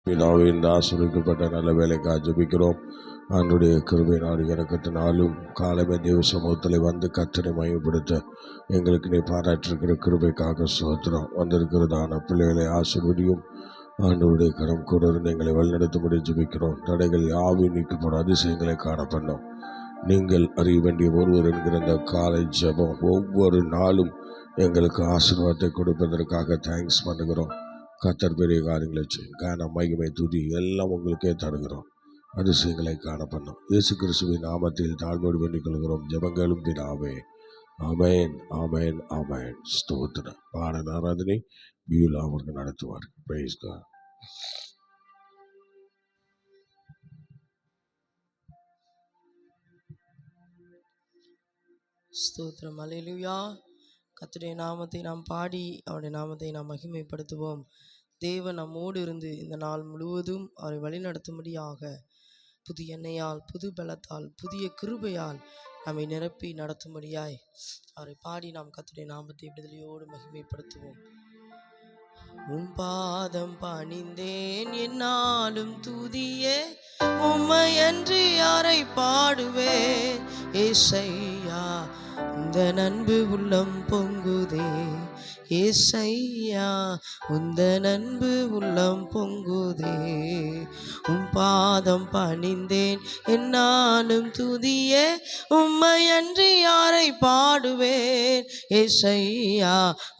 பிதாவின் ஆசீர்வதிக்கப்பட்ட நல்ல வேலைக்காக ஜெபிக்கிறோம். ஆண்டுடைய கிருபை நாடு இறக்கத்தினாலும் காலமே தேவ சமூகத்தில் வந்து கர்த்தரை மையப்படுத்த எங்களுக்கு நீ பாராட்டிருக்கிற கிருபைக்காக ஸ்தோத்திரம். வந்திருக்கிறதான பிள்ளைகளை ஆசீர்வதியும். ஆண்டவருடைய கரம் கூட இருந்து எங்களை வழிநடத்தும்படி ஜெபிக்கிறோம். தடைகள் யாவும் நீக்கப்படும், அதிசயங்களை காணப்படும். நீங்கள் அறிய வேண்டிய ஒருவர் என்கிற இந்த காலை ஜெபம் ஒவ்வொரு நாளும் எங்களுக்கு ஆசீர்வாதத்தை கொடுப்பதற்காக தேங்க்ஸ் பண்ணுகிறோம். கர்த்தர் பெரிய காரியங்களை செய்யும். காண மகிமை துதி எல்லாம் உங்களுக்கே தருகிறோம். அதிசயங்களை காணப்படும். இயேசு கிறிஸ்துவின் நாமத்தில் தாழ்வோடு வேண்டிக் கொள்கிறோம். ஜெபங்களும் பிதாவே. ஆமென், ஆமென், ஆமென். ஸ்தோத்திரம். பாடல் ஆராதனை பியூலா அவர்கள் நடத்துவார். Praise God. ஸ்தோத்திரம். அல்லேலூயா. கர்த்தருடைய நாமத்தை நாம் பாடி அவருடைய நாமத்தை நாம் மகிமைப்படுத்துவோம். தேவன் நம்மோடு இருந்து இந்த நாள் முழுவதும் அவரை வழிநடத்தும்படியாக புதிய எண்ணெயால், புது பலத்தால், புதிய கிருபையால் நம்மை நிரப்பி நடத்தும்படியாய் அவரை பாடி நாம் கர்த்தருடைய நாமத்தை விடுதலையோடு மகிமைப்படுத்துவோம். உம் பாதம் பணிந்தேன் என்னாலும் துதியே, உம்மையன்றி யாரை பாடுவேன் ஏசையா. இந்த அன்பு உள்ளம் பொங்குதே ஏசையா, உந்த அன்பு உள்ளம் பொங்குதே. உம் பாதம் பணிந்தேன் என்னாலும் துதியே, உம்மையன்றி யாரை பாடுவேன் ஏசையா.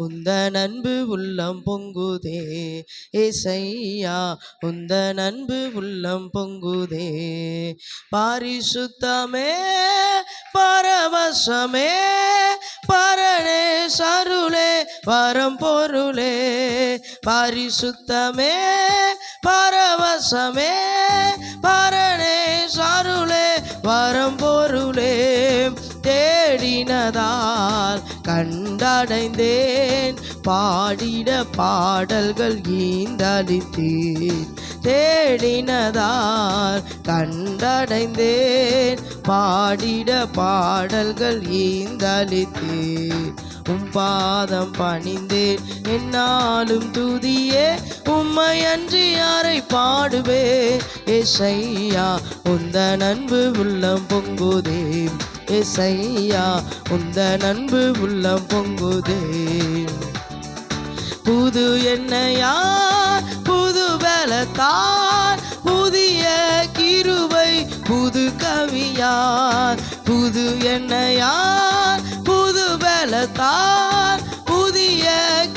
உந்த அன்பு உள்ளம் பொங்குதே ஏசையா, உந்த அன்பு உள்ளம் பொங்குதே. பரிசுத்தமே பரவசமே பரணே சருளே வரம் பொருளே. பரிசுத்தமே பரவசமே பரணே சருளே வரம் பொருளே. தேடினதால் கண்டடைந்தேன், பாடிட பாடல்கள் ஈந்தளித்தேன். தேடினதால் கண்டடைந்தேன், பாடிட பாடல்கள் ஈந்தளித்தேன். உம் பாதம் பணிந்தேன் என்னாலும் துதியே, உம்மையன்றி யாரை பாடுவேன் ஏசையா. உந்த அன்பு உள்ளம் பொங்குதே ஏசையா, உந்த அன்பு உள்ளம் பொங்குதே. புது எண்ணெயார் புது பலத்தார், புதிய கிருபை புது கவியார். புது எண்ணெயார் புது பலத்தார், புதிய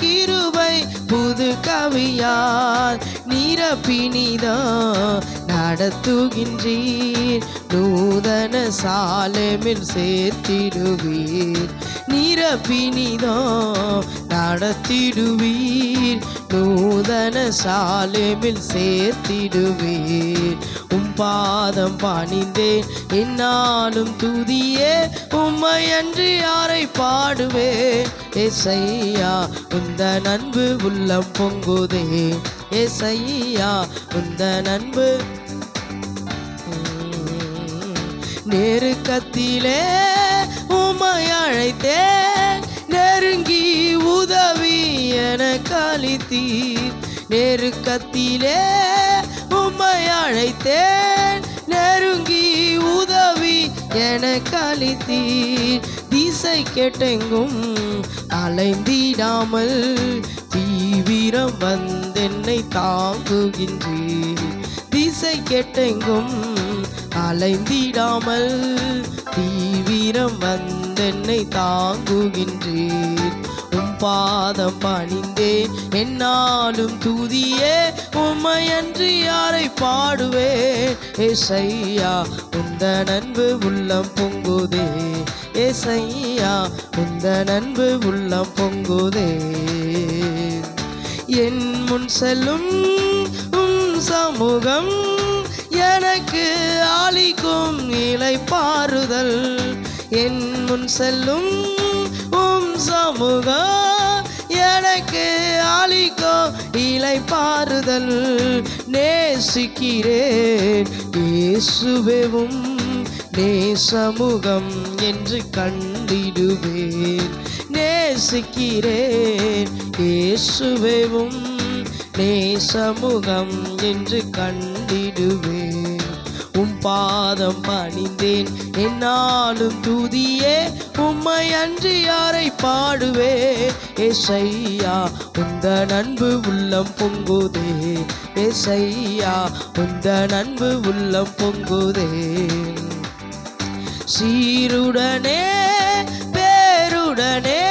கிருபை புது கவியார். நிரப்பினிதா நடத்துகின்றீர், நூதன சாலேமில் சேர்த்திடுவீர். நிரப்பினிதா நடத்திடுவீர், நூதன சாலேமில் சேர்த்திடுவீர். உம் பாதம் பணிந்தேன் என்னாலும் துதியே, உம்மையன்றி யாரை பாடுவேன் ஏசையா. உந்த அன்பு உள்ளம் பொங்குதே ஏசையா, உந்த அன்பு. நெருக்கத்திலே உம்மை அழைத்தேன், நெருங்கி உதவி எனக்கு அளித்தீர். நெருக்கத்திலே உம்மை அழைத்தேன், நெருங்கி உதவி எனக்கு அளித்தீர். திசை கெட்டெங்கும் அலைந்திடாமல் தீவிரம் வந்தென்னை தாங்குகின்றீர். திசை கெட்டெங்கும் அலைந்திடாமல் தீவிரம் வந்தென்னை தாங்குகின்றீர். உம் பாதம் பணிந்தேன் என்னாலும் துதியே, உம்மையன்றி யாரை பாடுவேன் ஏசையா. உந்த அன்பு உள்ளம் பொங்குதே ஏசையா, உந்த அன்பு உள்ளம் பொங்குதே. என் முன் செல்லும் உம் சமூகம் எனக்கு அளிக்கும் இளைப்பாறுதல். என் முன் செல்லும் உம் சமூகம் எனக்கு அளிக்கும் இளைப்பாறுதல். நேசிக்கிறேன் இயேசுவேவும் நேசமுகம் என்று கண்டிடுவேன். நேசிக்கிறேன் இயேசுவேவும் நேசமுகம் என்று கண்டிடுவேன். உம் பாதம் பணிந்தேன் என்னாலும் துதியே, உம்மை அன்றி யாரை பாடுவே. ஏசையா உந்த நண்பு உள்ளம் பொங்குதே, ஏசையா உந்த நண்பு உள்ளம் பொங்குதே. சீருடனே பேருடனே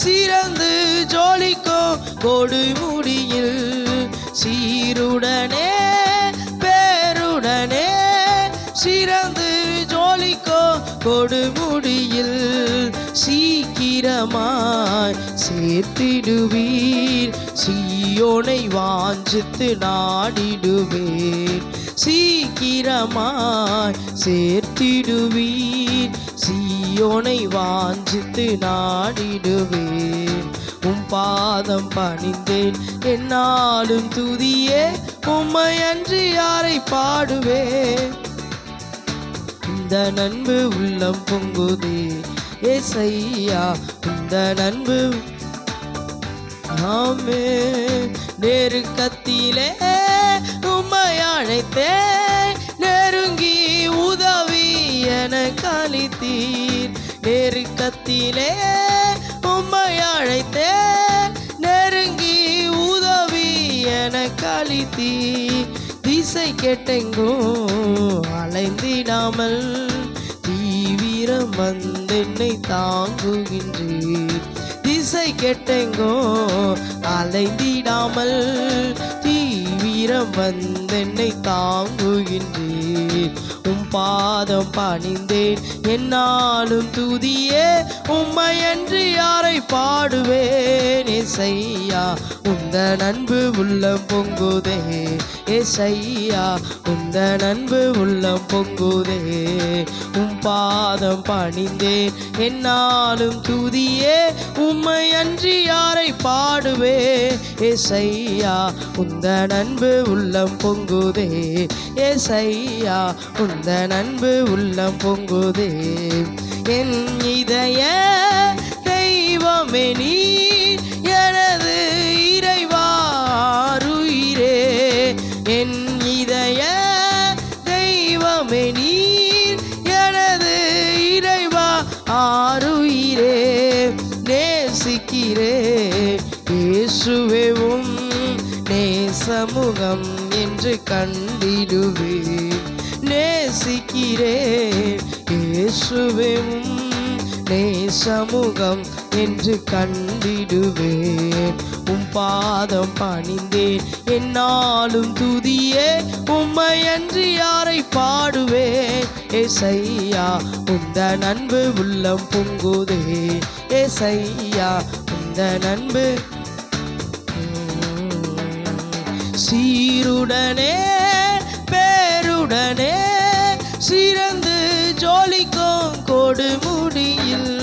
சிறந்து ஜோலிக்கும் கொடுமுடியில், சீருடனே பேருடனே சிறந்து ஜோலிக்கோ கொடுமுடியில், சீக்கிரமாய் சேர்த்திடுவீர் சீயோனை வாஞ்சித்து நாடிடுவேன். சீக்கிரமாய் சேர்த்திடுவீர் சீயோனை வாஞ்சித்து நாடிடுவேன். உம் பாதம் பணிந்தேன் என்னாலும் துதியே, உம்மை அன்றி யாரை பாடுவேன். இந்த நண்பு உள்ளம் பொங்குதே, ஏசையா இந்த நண்பு. ஆமே நெருக்கத்திலே உம்மை அழைத்தேன், நெருங்கி உதவி என கழித்தீர். நெருக்கத்திலே உம்மை அழைத்தேன், நெருங்கி உதவி என கழித்தீர். திசை கெட்டெங்கோ அலைந்திடாமல் தீவிரம் வந்தென்னை தாங்குகின்றீர். திசை கெட்டெங்கோ அலைந்திடாமல் தீவிரம் வந்தென்னை தாங்குகின்றீர். உம் பாதம் பணிந்தேன் என்னாலும் துதியே, உம்மை அன்றி யாரை பாடுவேன். ஏசையா உந்த நண்பு உள்ளம் பொங்குதே, ஏசையா உந்த நண்பு உள்ளம் பொங்குதே. உம் பாதம் பணிந்தேன் என்னாலும் துதியே, உம்மை அன்றி யாரை பாடுவேன். ஏசையா உந்த நண்பு உள்ளம் பொங்குதே, ஏசையா உந்த நண்பு உள்ளம் பொங்குதே. என் இதய தெய்வமே நீர், எனது இறைவாருயிரே. என் இதய தெய்வமே நீர், எனது இறைவா ஆருயிரே. நேசிக்கிறே இயேசுவே உம் நேசமுகம் என்று கண்டிடுவேன். நேசிக்கிறே இயேசுவே உம் நேசமுகம் என்று கண்டிடுவேன். உம் பாதம் பணிந்தேன் என்னாலும் துதியே, உம்மை அன்றி யாரை பாடுவேன். ஏசையா உந்த நண்பு உள்ளம் பொங்குதே, ஏசையா உந்த நண்பு. சீருடனே பேருடனே சிறந்து ஜோலிக்கும் கொடுமுடியில்,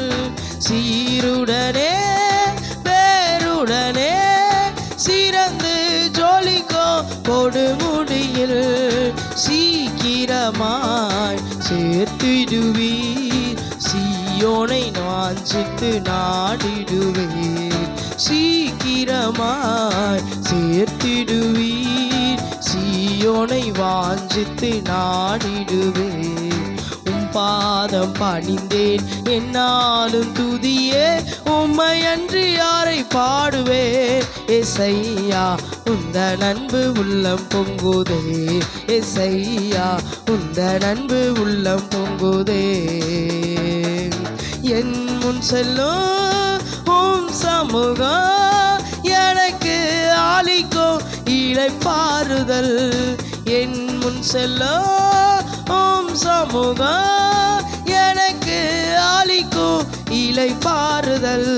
சீருடனே பேருடனே சிறந்து ஜோலிக்கும் கொடுமுடியில், சீக்கிரமாய் சேர்த்திடுவீர் சீயோனை வாஞ்சித்து நாடிடுவேன். சீக்கிரமாய் சேர்த்திடுவீர் சீயோனை வாஞ்சித்து நாடிடுவேன். உம் பாதம் பணிந்தேன் என்னாலும் துதியே, உம்மை அன்றி யாரை பாடுவேன். ஏசையா உந்த நண்பு உள்ளம் பொங்குதே, ஏசையா உந்த நண்பு உள்ளம் பொங்குதே. என் முன் செல்லும் உம் சமூகம் எனக்கு ஆளிக்கும் இளைப்பாறுதல். என் முன் செல்லும் உம் சமூகம் எனக்கு ஆளிக்கும் இளைப்பாறுதல்.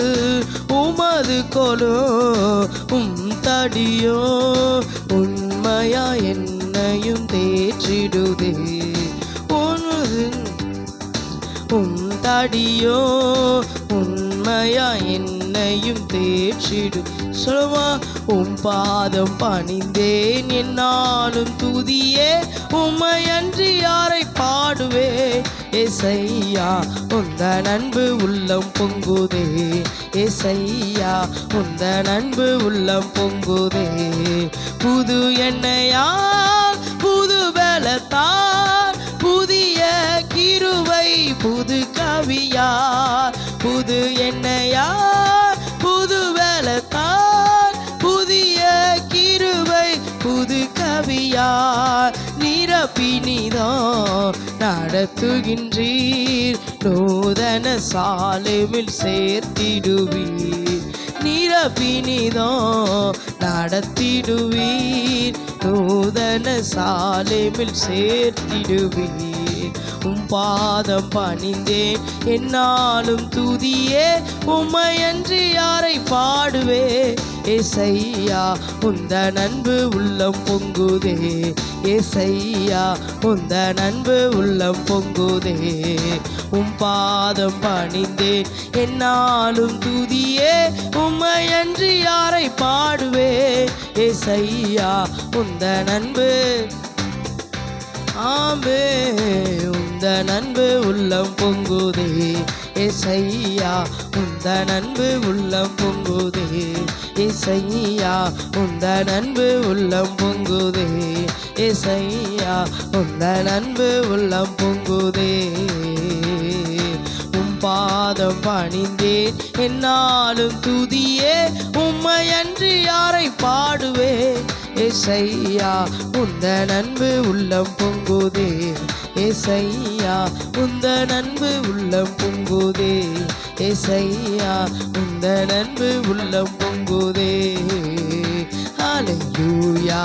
உமது கோலோ உம் தடியோ உண்மையா என்னையும் தேற்றிடுதே. உம் தடியோ உண்மையா என்னையும் தேற்றிடு. சொல்லுமா உம் பாதம் பணிந்தேன் என்னாலும் துதியே, உம்மை அன்றி யாரை பாடுவே. ஏசையா உந்த அன்பு உள்ளம் பொங்குதே, ஏசையா உந்த அன்பு உள்ளம் பொங்குதே. புது எண்ணெயால் புது பலத்தால் புதிய கிருபை புது கவியார், புது எண்ணெயால் புது பலத்தால் புதிய கிருபை புது கவியார் நிரப்பினிதோ நடத்துகின்றீர், நூதன சாலையில் சேர்த்திடுவீர். நிரப்பினிதோ நடத்திடுவீர், நூதன சாலையில் சேர்த்திடுவீர். பாதம் பணிந்தேன் என்னாலும் துதியே, உம்மையன்றி யாரை பாடுவே. ஏசையா உந்த அன்பு உள்ளம் பொங்குதே, ஏசையா உந்த அன்பு உள்ளம் பொங்குதே. பாதம் பணிந்தேன் என்னாலும் துதியே, உம்மையன்றி யாரை பாடுவே. ஏசையா உந்த அன்பு ஆமே உந்த அன்பு உள்ளம் பொங்குதே, ஏசையா உந்த அன்பு உள்ளம் பொங்குதே, ஏசையா உந்த அன்பு உள்ளம் பொங்குதே, ஏசையா உந்த அன்பு உள்ளம் பொங்குதே. பாதம் பணிந்தேன் என்னாலும் துதியே, உம்மையன்றி யாரை பாடுவே. ஏசையா உந்த அன்பு உள்ளம் பொங்குதே, ஏசையா உந்த அன்பு உள்ளம் பொங்குதே, ஏசையா உந்த அன்பு உள்ளம் பொங்குதே. ஹல்லேலூயா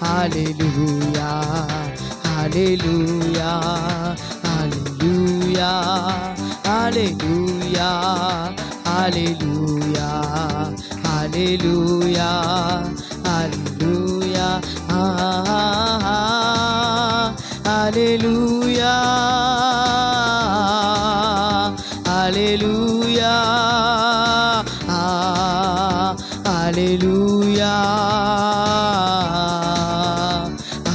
ஹல்லேலூயா ஹல்லேலூயா ஹல்லேலூயா ஹல்லேலூயா ஹல்லேலூயா ஹல்லேலூயா ஹல்லேலூயா ஹல்லேலூயா ஹல்லேலூயா ஹல்லேலூயா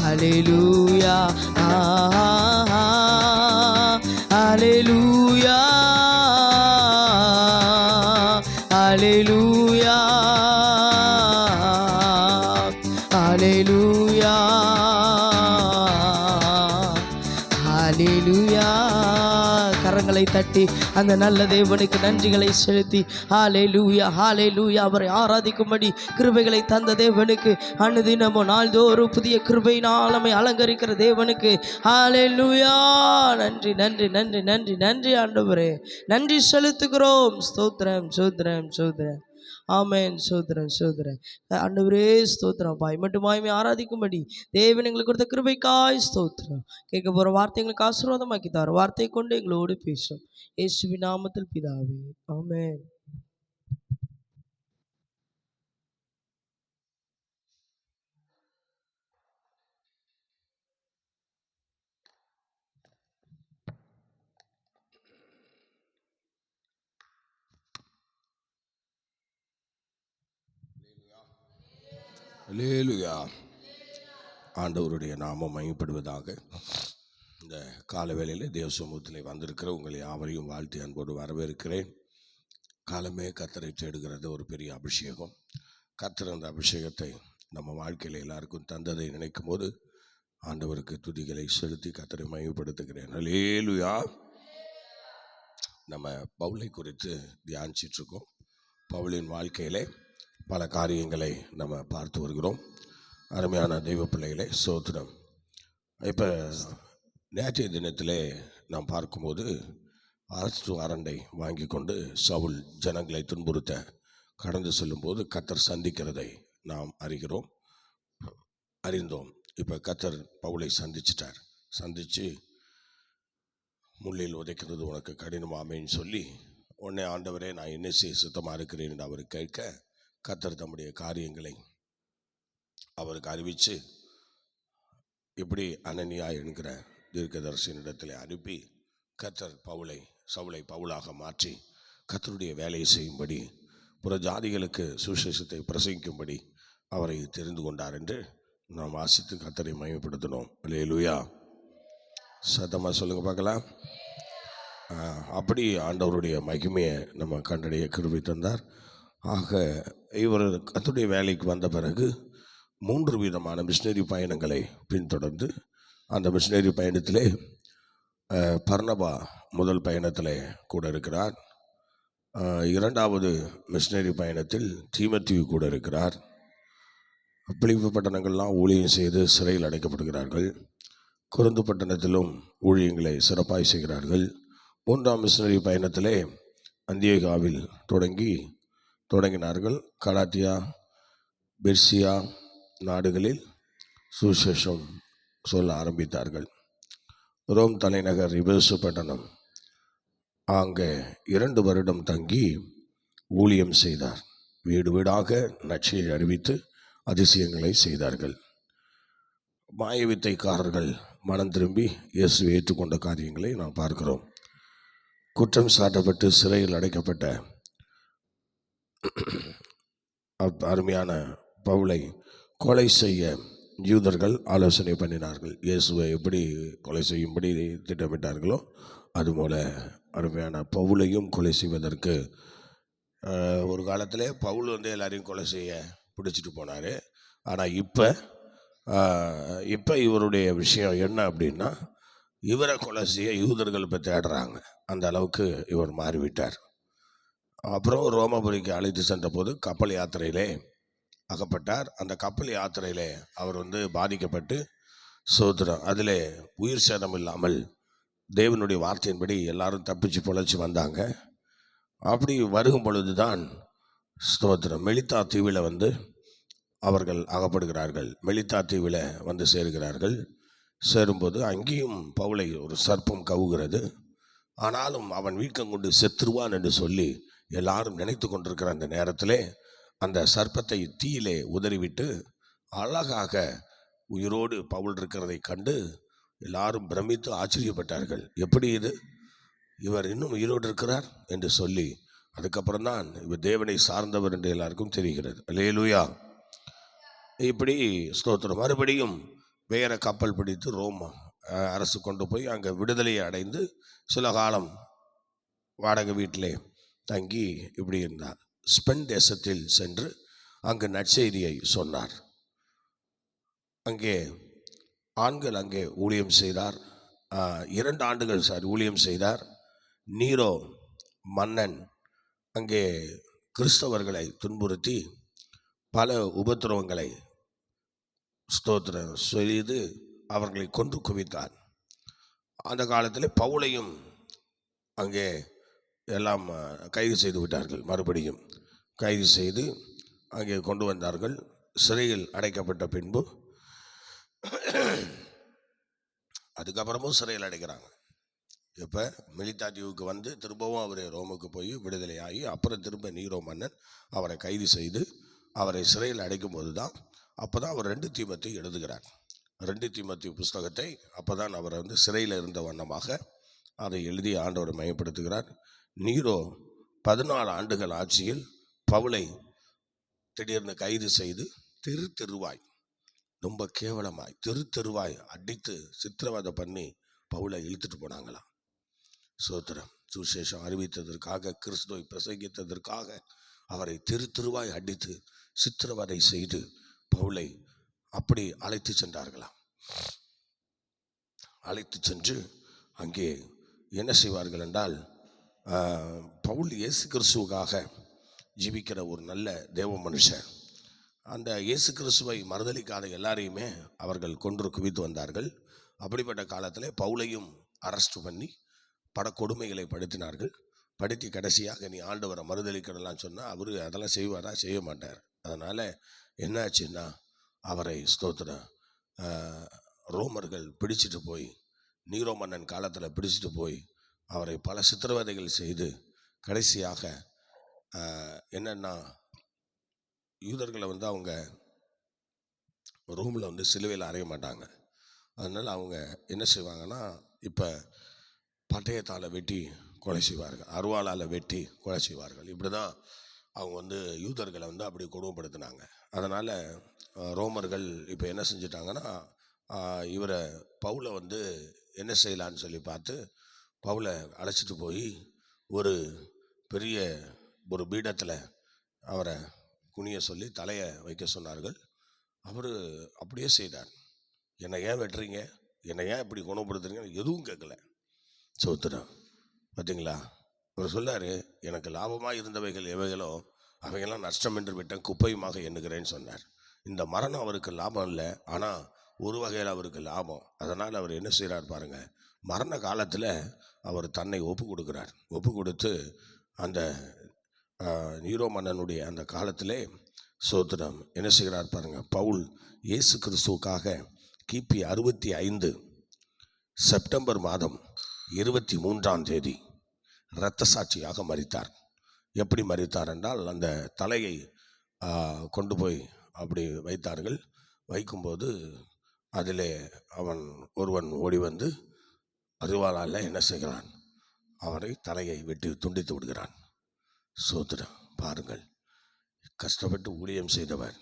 ஹல்லேலூயா ஹல்லேலூயா ஹல்லேலூயா ஹல்லேலூயா ஹல்லேலூயா. கரங்களை தட்டி அந்த நல்ல தேவனுக்கு நன்றிகளை செலுத்தி ஹல்லேலூயா ஹல்லேலூயா அவரை ஆராதிக்கும்படி கிருபைகளை தந்த தேவனுக்கு அனுதினமும் நாள்தோறும் புதிய கிருபையினால் நம்மை அலங்கரிக்கிற தேவனுக்கு ஹல்லேலூயா. நன்றி நன்றி நன்றி நன்றி நன்றி ஆண்டவரே, நன்றி செலுத்துகிறோம். ஸ்தோத்திரம் ஸ்தோத்திரம் ஸ்தோத்திரம். ஆமென். சோதரன் சோதரன் ஆண்டவரே ஸ்தோத்திரம். பாய் மட்டுமாயுமே ஆராதிக்கும்படி தேவன் எங்களுக்கு கொடுத்த கிருபைக்காய் ஸ்தோத்திரம். கேட்க போகிற வார்த்தை எங்களுக்கு ஆசீர்வாதமாக்கி தார். வார்த்தை கொண்டு எங்களோடு பேசும். இயேசுவின் நாமத்தில் பிதாவே, ஆமென். அல்லேலூயா. ஆண்டவருடைய நாமம் மகிமைப்படுவதாக. இந்த காலவேளையில் தேவ சமூகத்தில் வந்திருக்கிற உங்களை யாவரையும் வாழ்த்தி அன்போடு வரவேற்கிறேன். காலமே கர்த்தரை தேடுகிறது ஒரு பெரிய அபிஷேகம். கர்த்தர் அந்த அபிஷேகத்தை நம்ம வாழ்க்கையில் எல்லாருக்கும் தந்ததை நினைக்கும் போது ஆண்டவருக்கு துதிகளை செலுத்தி கர்த்தரை மகிமைப்படுத்துகிறேன். அல்லேலூயா. நம்ம பவுலை குறித்து தியானிச்சிட்ருக்கோம். பவுலின் வாழ்க்கையிலே பல காரியங்களை நம்ம பார்த்து வருகிறோம். அருமையான தெய்வ பிள்ளைகளே ஸ்தோத்திரம். இப்போ நேற்றைய தினத்திலே நாம் பார்க்கும்போது அரசு அரண்டை வாங்கி கொண்டு சவுல் ஜனங்களை துன்புறுத்த கடந்து செல்லும்போது கர்த்தர் சந்திக்கிறதை நாம் அறிந்தோம். இப்போ கர்த்தர் பவுலை சந்திச்சிட்டார். சந்தித்து முள்ளில் உதைக்கிறது உனக்கு கடினமாமேன்னு சொல்லி உடனே ஆண்டவரே நான் என்ன செய்ய சுத்தமாக இருக்கிறேன் என்று அவர் கேட்க கர்த்தர் தம்முடைய காரியங்களை அவருக்கு அறிவித்து இப்படி அனனியா என்கிற தீர்க்கதரிசனிடத்தில் அனுப்பி கர்த்தர் சவுலை பவுலாக மாற்றி கர்த்தருடைய வேலையை செய்யும்படி புற ஜாதிகளுக்கு சுவிசேஷத்தை பிரசங்கிக்கும்படி அவரை தெரிந்து கொண்டார் என்று நாம் வாசித்து கர்த்தரை மகிமைப்படுத்தினோம். அல்லேலூயா. சத்தமாக சொல்லுங்கள் பார்க்கலாம். அப்படி ஆண்டவருடைய மகிமையை நம்ம கண்டடைய கிருபை தந்தார். ஆக இவர் கர்த்தருடைய வேலைக்கு வந்த பிறகு 3 விதமான மிஷினரி பயணங்களை பின்தொடர்ந்து அந்த மிஷினரி பயணத்திலே பர்னபா முதல் பயணத்தில் கூட இருக்கிறார். 2வது மிஷினரி பயணத்தில் தீமோத்தேயு கூட இருக்கிறார். பிலிப்பி பட்டணங்கள்லாம் ஊழியம் செய்து சிறையில் அடைக்கப்படுகிறார்கள். கொரிந்து பட்டணத்திலும் ஊழியங்களை சிறப்பாய் செய்கிறார்கள். 3ஆம் மிஷினரி பயணத்திலே அந்தியோகியாவில் தொடங்கினார்கள். கலாத்தியா, பெர்சியா நாடுகளில் சுவிசேஷம் சொல்ல ஆரம்பித்தார்கள். ரோம் தலைநகர் எபேசு பட்டணம் அங்கே 2 வருடம் தங்கி ஊழியம் செய்தார். வீடு வீடாக நற்செய்தி அறிவித்து அதிசயங்களை செய்தார்கள். மாயவித்தைக்காரர்கள் மனம் திரும்பி இயேசுவை ஏற்றுக்கொண்ட காரியங்களை நாம் பார்க்கிறோம். குற்றம் சாட்டப்பட்டு சிறையில் அடைக்கப்பட்ட அருமையான பவுலை கொலை செய்ய யூதர்கள் ஆலோசனை பண்ணினார்கள். இயேசுவை எப்படி கொலை செய்யும்படி திட்டமிட்டார்களோ அதுபோல அருமையான பவுலையும் கொலை செய்வதற்கு ஒரு காலத்தில் பவுல் எல்லாரையும் கொலை செய்ய பிடிச்சிட்டு போனார். ஆனால் இப்போ இவருடைய விஷயம் என்ன அப்படின்னா, இவரை கொலை செய்ய யூதர்கள் இப்போ தேடுறாங்க. அந்த அளவுக்கு இவர் மாறிவிட்டார். அப்புறம் ரோமபுரிக்கு அழைத்து சென்ற போது கப்பல் யாத்திரையிலே அகப்பட்டார். அந்த கப்பல் யாத்திரையிலே அவர் பாதிக்கப்பட்டு சோதரம் அதில் உயிர் சேதம் இல்லாமல் தேவனுடைய வார்த்தையின்படி எல்லாரும் தப்பிச்சு பொழைச்சி வந்தாங்க. அப்படி வருகும் பொழுது தான் ஸ்தோத்திரம் மெலித்தா தீவில் அவர்கள் அகப்படுகிறார்கள். மெலித்தா தீவில் சேருகிறார்கள். சேரும்போது அங்கேயும் பவுலை ஒரு சர்ப்பம் கவுகிறது. ஆனாலும் அவன் வீக்கம் கொண்டு செத்துருவான் என்று சொல்லி எல்லாரும் நினைத்து கொண்டிருக்கிற அந்த நேரத்திலே அந்த சர்ப்பத்தை தீயிலே உதறிவிட்டு அழகாக உயிரோடு பவுல் இருக்கிறதை கண்டு எல்லாரும் பிரமித்து ஆச்சரியப்பட்டார்கள். எப்படி இவர் இன்னும் உயிரோடு இருக்கிறார் என்று சொல்லி அதுக்கப்புறம் தான் இவர் தேவனை சார்ந்தவர் என்று எல்லாருக்கும் தெரிகிறது. அல்லேலூயா. இப்படி ஸ்தோத்திரம் மறுபடியும் வேற கப்பல் பிடித்து ரோம் அரசு கொண்டு போய் அங்கே விடுதலையை அடைந்து சில காலம் வாடகை வீட்டிலே தங்கி இப்படி இருந்தார். ஸ்பென் தேசத்தில் சென்று அங்கு நற்செய்தியை சொன்னார். அங்கே ஆண்கள் அங்கே ஊழியம் செய்தார். 2 ஆண்டுகள் ஊழியம் செய்தார். நீரோ மன்னன் அங்கே கிறிஸ்தவர்களை துன்புறுத்தி பல உபத்திரவங்களை ஸ்தோத்திரம் செய்து அவர்களை கொன்று குவித்தார். அந்த காலத்தில் பவுலையும் அங்கே எல்லாம் கைது செய்து விட்டார்கள். மறுபடியும் கைது செய்து அங்கே கொண்டு வந்தார்கள். சிறையில் அடைக்கப்பட்ட பின்பு அதுக்கப்புறமும் சிறையில் அடைக்கிறாங்க. இப்போ மெலித்தா தீவுக்கு திரும்பவும் அவர் ரோமுக்கு போய் விடுதலை ஆகி அப்புறம் திரும்ப நீரோ மன்னன் அவரை கைது செய்து அவரை சிறையில் அடைக்கும் போது தான் அப்போ தான் அவர் 2 தீமோத்தேயு எழுதுகிறார். 2 தீமோத்தேயு புஸ்தகத்தை அப்போ தான் அவர் சிறையில் இருந்த வண்ணமாக அதை எழுதி ஆண்டவரை மையப்படுத்துகிறார். நீரோ 14 ஆண்டுகள் ஆட்சியில் பவுலை திடீர்னு கைது செய்து தெருவாய் ரொம்ப கேவலமாய் தெருவாய் அடித்து சித்திரவதை பண்ணி பவுலை இழுத்துட்டு போனாங்களாம். சோத்திரம் சுவிசேஷம் அறிவித்ததற்காக கிறிஸ்துவை பிரசங்கித்ததற்காக அவரை தெருவாய் அடித்து சித்திரவதை செய்து பவுலை அப்படி அழைத்து சென்றார்களாம். அழைத்து சென்று அங்கே என்ன செய்வார்கள் என்றால், பவுல் இயேசு கிறிஸ்துவுக்காக ஜீவிக்கிற ஒரு நல்ல தேவ மனுஷன். அந்த இயேசு கிறிஸ்துவை மறுதலிக்காத எல்லாரையுமே அவர்கள் கொன்று குவித்து வந்தார்கள். அப்படிப்பட்ட காலத்தில் பவுலையும் அரெஸ்ட் பண்ணி பட கொடுமைகளை படுத்தினார்கள். படுத்தி கடைசியாக நீ ஆண்டவரை மறுதலிக்கிறலாம் சொன்னால் அவர் அதெல்லாம் செய்வாரா? செய்ய மாட்டார். அதனால் என்னாச்சுன்னா அவரை ஸ்தோத்திரம் ரோமர்கள் பிடிச்சிட்டு போய் நீரோ மன்னன் காலத்தில் பிடிச்சிட்டு போய் அவரை பல சித்திரவதைகள் செய்து கடைசியாக என்னென்னா யூதர்களை அவங்க ரூமில் சிலுவையில் அறைய மாட்டாங்க. அதனால் அவங்க என்ன செய்வாங்கன்னா இப்போ பட்டயத்தால் வெட்டி கொலை செய்வார்கள், அருவாளால் வெட்டி கொலை செய்வார்கள். இப்படி தான் அவங்க யூதர்களை அப்படி கொடுமைப்படுத்தினாங்க. அதனால் ரோமர்கள் இப்போ என்ன செஞ்சிட்டாங்கன்னா இவரை பவுலை வந்து என்ன செய்யலான்னு சொல்லி பார்த்து பவுலை அழைச்சிட்டு போய் ஒரு பெரிய ஒரு பீடத்தில் அவரை குனிய சொல்லி தலையை வைக்க சொன்னார்கள். அவர் அப்படியே செய்தார். என்னை ஏன் வெட்டுறீங்க, என்னை ஏன் இப்படி குணப்படுத்துறீங்க, எதுவும் கேட்கல. சோத்துறான். பார்த்தீங்களா, அவர் சொன்னார், எனக்கு லாபமாக இருந்தவைகள் எவைகளோ அவைகள்லாம் நஷ்டம் என்று விட்டேன், குப்பையுமாக எண்ணுகிறேன்னு சொன்னார். இந்த மரணம் அவருக்கு லாபம் இல்லை, ஆனால் ஒரு வகையில் அவருக்கு லாபம். அதனால் அவர் என்ன செய்கிறார் பாருங்க, மரண காலத்தில் அவர் தன்னை ஒப்பு கொடுக்குறார். ஒப்பு கொடுத்து அந்த நீரோ மன்னனுடைய அந்த காலத்திலே சோத்திரம் என்ன செய்கிறார் பாருங்க. பவுல் இயேசு கிறிஸ்துவுக்காக கிபி 65 செப்டம்பர் மாதம் 23ஆம் தேதி இரத்த சாட்சியாக மரித்தார். எப்படி மரித்தார் என்றால், அந்த தலையை கொண்டு போய் அப்படி வைத்தார்கள். வைக்கும்போது அதிலே ஒருவன் ஓடி வந்து அருவாளால் என்ன செய்கிறான், அவரை தலையை வெட்டி துண்டித்து விடுகிறான். சோத்திரம் பாருங்கள், கஷ்டப்பட்டு ஊழியம் செய்தவர்,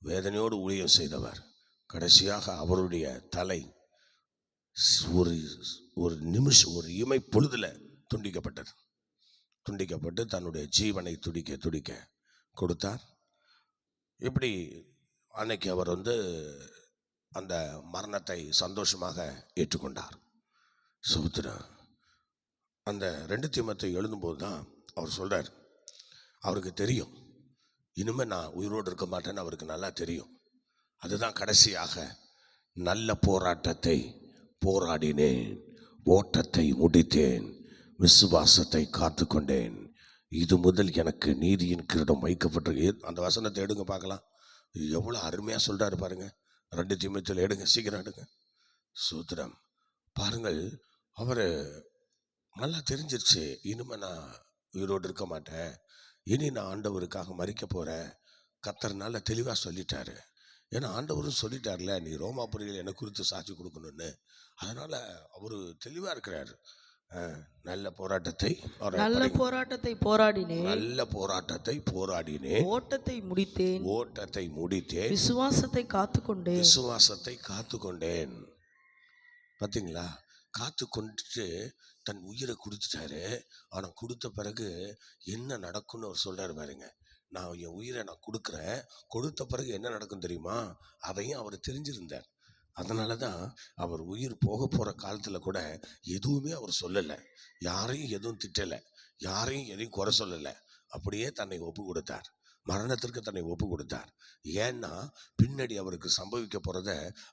வேதனையோடு ஊழியம் செய்தவர், கடைசியாக அவருடைய தலை ஒரு நிமிஷம், ஒரு இமை பொழுதுல துண்டிக்கப்பட்டு தன்னுடைய ஜீவனை துடிக்க கொடுத்தார். இப்படி அன்னைக்கு அவர் வந்து அந்த மரணத்தை சந்தோஷமாக ஏற்றுக்கொண்டார். சோத்திரம். அந்த 2 தீமோத்தேயு எழுதும்போது தான் அவர் சொல்றார், அவருக்கு தெரியும் இனிமேல் நான் உயிரோடு இருக்க மாட்டேன்னு அவருக்கு நல்லா தெரியும். அதுதான் கடைசியாக நல்ல போராட்டத்தை போராடினேன், ஓட்டத்தை முடித்தேன், விசுவாசத்தை காத்து கொண்டேன், இது முதல் எனக்கு நீதியின் கிரீடம் வைக்கப்பட்டிருக்கு. அந்த வசனத்தை எடுங்க பார்க்கலாம். எவ்வளோ அருமையாக சொல்கிறாரு பாருங்க. 2 தீமோத்தேயுல எடுங்க, சீக்கிரம் எடுங்க. சூத்திரம் பாருங்கள். அவர் நல்லா தெரிஞ்சிருச்சு, இனிமேல் நான் உயிரோடு இருக்க மாட்டேன், இனி நான் ஆண்டவருக்காக மரிக்க போகிறேன். கர்த்தர் நல்ல தெளிவாக சொல்லிட்டாரு. ஏன்னா ஆண்டவரும் சொல்லிட்டார்ல, நீ ரோமாபுரியில் என்னை குறித்து சாட்சி கொடுக்கணும்னு. அதனால் அவர் தெளிவாக இருக்கிறார். நல்ல போராட்டத்தை போராடினேன், ஓட்டத்தை முடித்தேன், விசுவாசத்தை காத்துக்கொண்டேன். பார்த்தீங்களா, காத்து கொண்டுட்டு தன் உயிரை கொடுத்துட்டாரு. ஆனால் கொடுத்த பிறகு என்ன நடக்கும்னு அவர் சொல்றாரு பாருங்க. நான் என் உயிரை கொடுக்குறேன், கொடுத்த பிறகு என்ன நடக்கும் தெரியுமா, அதையும் அவர் தெரிஞ்சிருந்தார். அதனால தான் அவர் உயிர் போக போகிற காலத்தில் கூட எதுவுமே அவர் சொல்லலை, யாரையும் எதுவும் திட்டலை, யாரையும் எதையும் குறை சொல்லலை. அப்படியே தன்னை ஒப்பு கொடுத்தார், மரணத்திற்கு தன்னை ஒப்பு கொடுத்தார். ஏன்னா பின்னாடி அவருக்கு சம்பவிக்க போகிறத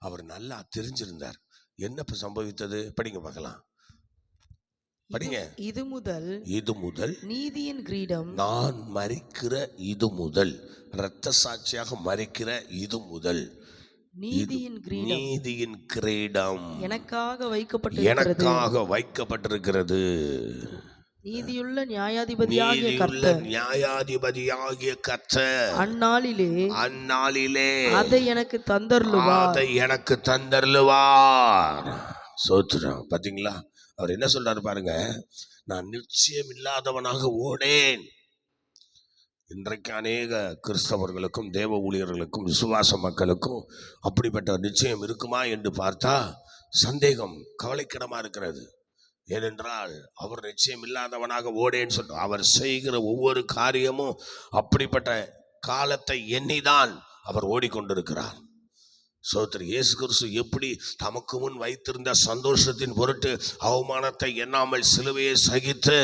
அவர் நல்லா தெரிஞ்சிருந்தார். என்ன சம்பவித்தது படிங்க பார்க்கலாம். படிங்க. இது முதல் நீதியின் கிரீடம், நான் மரிக்கிற இது முதல், இரத்த சாட்சியாக மரிக்கிற இது முதல் நீதியின் கிரீடம் எனக்காக வைக்கப்பட்டிருக்கிறது. நீதியுள்ள நியாயாதிபதியாகிய கர்த்தர் அந்நாளிலே அதை எனக்கு தந்தருளுவார். சோத்திரம். பாத்தீங்களா, அவர் என்ன சொல்றாரு பாருங்க, நான் நிச்சயம் இல்லாதவனாக ஓடேன். இன்றைக்கு அநேக கிறிஸ்தவர்களுக்கும் தேவ ஊழியர்களுக்கும் விசுவாச மக்களுக்கும் அப்படிப்பட்ட நிச்சயம் இருக்குமா என்று பார்த்தா சந்தேகம், கவலைக்கிடமா இருக்கிறது. ஏனென்றால் அவர் நிச்சயம் இல்லாதவனாக ஓடேன்னு சொல்ற, அவர் செய்கிற ஒவ்வொரு காரியமும் அப்படிப்பட்ட காலத்தை எண்ணிதான் அவர் ஓடிக்கொண்டிருக்கிறார். சோத்திரம். இயேசு கிறிஸ்து எப்படி தமக்கு முன் வைத்திருந்த சந்தோஷத்தின் பொருட்டு அவமானத்தை எண்ணாமல் சிலுவையை சகித்து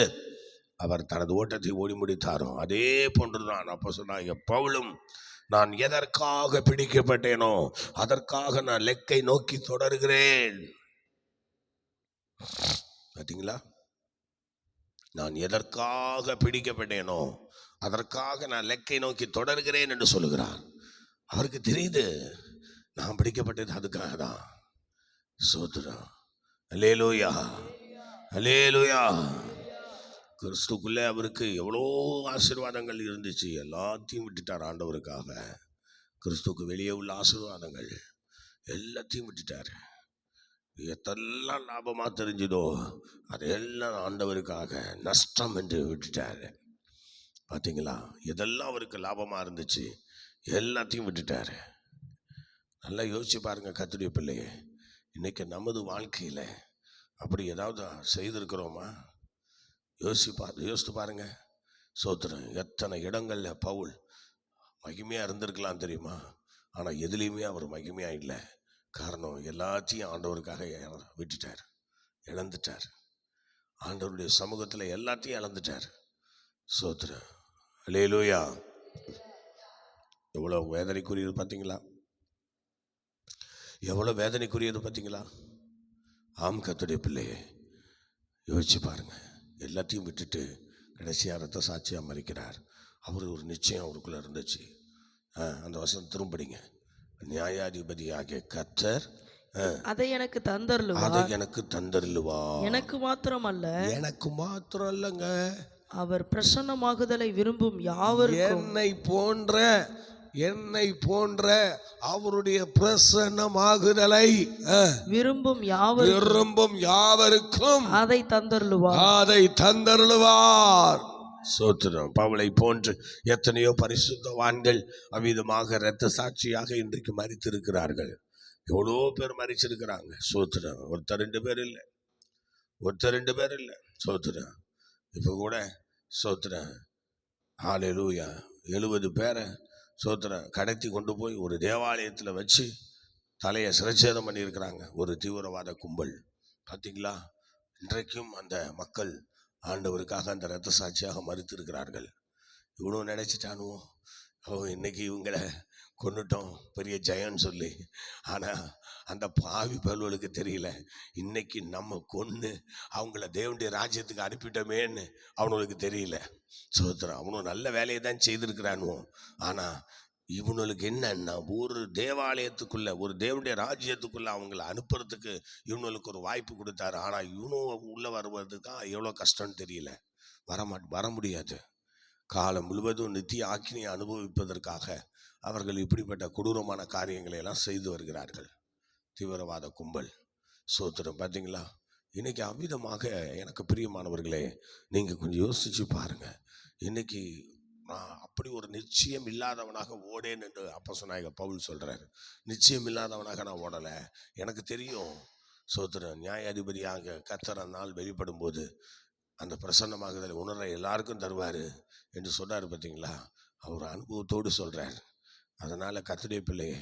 அவர் தனது ஓட்டத்தை ஓடி முடித்தாரோ, அதே போன்றுதான் அப்போ சொன்னாங்க பவுலும், நான் எதற்காக பிடிக்கப்பட்டேனோ அதற்காக நான் லெக்கை நோக்கி தொடர்கிறேன். பார்த்தீங்களா, நான் எதற்காக பிடிக்கப்பட்டேனோ அதற்காக நான் லெக்கை நோக்கி தொடர்கிறேன் என்று சொல்லுகிறார். அவருக்கு தெரியுது நான் பிடிக்கப்பட்டது அதுக்காக தான். சோத்ரா. அல்லேலூயா, அல்லேலூயா. கிறிஸ்துக்குள்ளே அவருக்கு எவ்வளோ ஆசீர்வாதங்கள் இருந்துச்சு, எல்லாத்தையும் விட்டுட்டார் ஆண்டவருக்காக. கிறிஸ்துக்கு வெளியே உள்ள ஆசீர்வாதங்கள் எல்லாத்தையும் விட்டுட்டார். எத்தெல்லாம் லாபமாக தெரிஞ்சுதோ அதெல்லாம் ஆண்டவருக்காக நஷ்டம் என்று விட்டுட்டார். பார்த்தீங்களா, எதெல்லாம் அவருக்கு லாபமாக இருந்துச்சு எல்லாத்தையும் விட்டுட்டார். நல்லா யோசிச்சு பாருங்க கர்த்தருடைய பிள்ளையே, இன்னைக்கு நமது வாழ்க்கையில் அப்படி ஏதாவது செய்திருக்கிறோமா? யோசித்து பாருங்க. சோத்திரம். எத்தனை இடங்களில் பவுல் மகிமையாக இருந்திருக்கலாம் தெரியுமா? ஆனால் எதுலேயுமே அவர் மகிமையாக இல்லை. காரணம், எல்லாத்தையும் ஆண்டவருக்காக விட்டுட்டார், இழந்துட்டார். ஆண்டவருடைய சமூகத்தில் எல்லாத்தையும் இழந்துட்டார். சோத்திரம். அல்லேலூயா. எவ்வளோ வேதனைக்குரியது பார்த்தீங்களா? எவ்வளோ வேதனைக்குரியது பார்த்தீங்களா? ஆம் கர்த்தருடைய பிள்ளையே, யோசிச்சு பாருங்க. எல்லாத்தையும் விட்டுட்டு கடைசியாக ரத்த சாட்சியாக மறிக்கிறார். அவர் ஒரு நிச்சயம் அவருக்குள்ளே இருந்துச்சு. அந்த வசனம் திரும்படிங்க. நியாயாதிபதியாகிய கர்த்தர் அதை எனக்கு தந்தருளுவா. அதை எனக்கு தந்தருளுவா. எனக்கு மாத்திரம் இல்லைங்க, அவர் பிரசன்னமாகுதலை விரும்பும் யாவருக்கும், என்னை போன்ற அவருடைய பிரசன்னமாகுதலை விரும்பும் யாவருக்கும் அதை தந்தருளுவார். சோத்திரம். பவுலை போன்று எத்தனையோ பரிசுத்தவான்கள் அவ்விதமாக இரத்த சாட்சியாக இன்றைக்கு மரித்திருக்கிறார்கள். எவ்வளோ பேர் மரிச்சிருக்கிறாங்க. சோத்திரம். ஒருத்தர் ரெண்டு பேர் இல்லை. சோத்திரம். இப்போ கூட சோத்திரம் ஹல்லேலூயா 70 பேரை சோத்திரம் கடத்தி கொண்டு போய் ஒரு தேவாலயத்தில் வச்சு தலையை சிரச்சேதம் பண்ணியிருக்கிறாங்க ஒரு தீவிரவாத கும்பல். பார்த்தீங்களா? இன்றைக்கும் அந்த மக்கள் ஆண்டவருக்காக அந்த இரத்த சாட்சியாக மறுத்திருக்கிறார்கள். இவ்வளோ நினச்சிட்டானுவோ, இன்னைக்கு இவங்களை கொண்டுட்டோம் பெரிய ஜெயன்னு சொல்லி. ஆனால் அந்த பாவி பல்வலுக்கு தெரியல, இன்னைக்கு நம்ம கொன்று அவங்கள தேவனுடைய ராஜ்யத்துக்கு அனுப்பிட்டோமேன்னு அவனுக்கு தெரியல. சோத்திரம். அவனும் நல்ல வேலையை தான் செய்திருக்கிறானுவோம். ஆனால் இவனுக்கு என்னன்னா, ஒரு தேவாலயத்துக்குள்ள ஒரு தேவனுடைய ராஜ்யத்துக்குள்ள அவங்கள அனுப்புறதுக்கு இவனுக்கு ஒரு வாய்ப்பு கொடுத்தாரு. ஆனால் இவனும் உள்ள வருவதுக்கா எவ்வளோ கஷ்டம்னு தெரியல. வர முடியாது. காலம் முழுவதும் நித்திய ஆக்கினியை அனுபவிப்பதற்காக அவர்கள் இப்படிப்பட்ட கொடூரமான காரியங்களை எல்லாம் செய்து வருகிறார்கள், தீவிரவாத கும்பல். சோத்திரம். பார்த்தீங்களா? இன்னைக்கு அவ்விதமாக எனக்கு பிரியமானவர்களே, நீங்கள் கொஞ்சம் யோசிச்சு பாருங்க. இன்னைக்கு நான் அப்படி ஒரு நிச்சயம் இல்லாதவனாக ஓடேன் என்று அப்போஸ்தலனாகிய பவுல் சொல்றாரு. நிச்சயம் இல்லாதவனாக நான் ஓடலை. எனக்கு தெரியும். சோத்திரம். நியாயாதிபதியாக கர்த்தர் நாள் வெளிப்படும் போது அந்த பிரசன்னமாகுதலை உணர எல்லாருக்கும் தருவார் என்று சொன்னார். பார்த்தீங்களா? அவர் அனுபவத்தோடு சொல்கிறார். அதனால் கர்த்தருடைய பிள்ளையே,